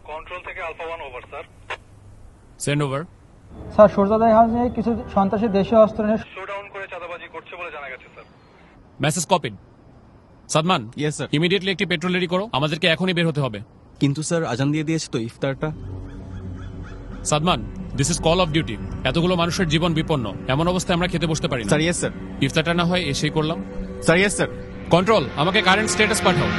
Control থেকে alpha 1 over sir. Send over. Sir সূর্যোদয় হাউসে কিছু সন্ত্রাসী দেশীয় অস্ত্র নিয়ে শোডাউন করে চাঁদাবাজি করছে বলে জানা গেছে sir. Message copied. Sadman, yes sir. Immediately একটি পেট্রোল রেডি করো, আমাদেরকে এখনই বের হতে হবে। কিন্তু স্যার আজান দিয়ে দিয়েছে তো ইফতারটা। Sadman, this is call of duty. এতগুলো মানুষের জীবন বিপন্ন, এমন অবস্থায় আমরা খেতে বসতে পারি না। Sir yes sir. ইফতারটা না হয় এসেই করলাম। Sir yes sir. কন্ট্রোল, আমাকে কারেন্ট স্ট্যাটাস পাঠাও।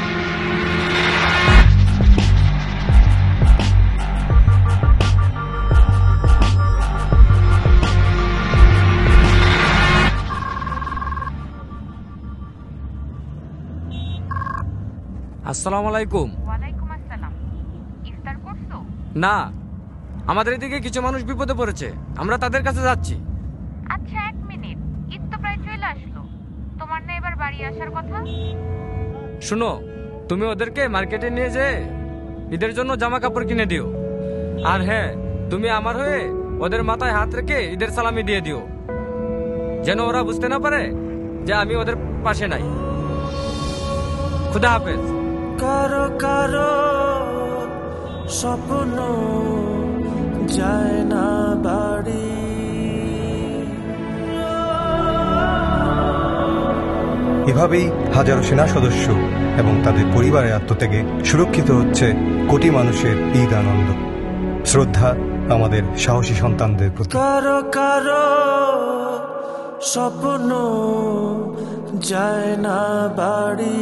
আসসালামু আলাইকুম। ওয়ালাইকুম আসসালাম। ইফতার করছো? না, আমাদের এদিকে কিছু মানুষ বিপদে পড়েছে, আমরা তাদের কাছে যাচ্ছি। আচ্ছা, 1 মিনিট, ঈদ তো প্রায় চলে আসলো, তোমার না এবার বাড়ি আসার কথা? শুনো, তুমি ওদেরকে মার্কেটে নিয়ে যেয়ে ঈদের জন্য জামা কাপড় কিনে দিও। আর হ্যাঁ, তুমি আমার হয়ে ওদের মাথায় হাত রেখে ঈদের সালামি দিয়ে দিও, যেন ওরা বুঝতে না পারে যে আমি ওদের পাশে নাই। খুদা হাফেজ। কারো কারো স্বপ্ন যায় না বাড়ি, এভাবেই হাজারো সেনা সদস্য এবং তাদের পরিবারের আত্মত্যাগে সুরক্ষিত হচ্ছে কোটি মানুষের ঈদ আনন্দ। শ্রদ্ধা আমাদের সাহসী সন্তানদের প্রতি। কারো কারো স্বপ্ন যায় না বাড়ি।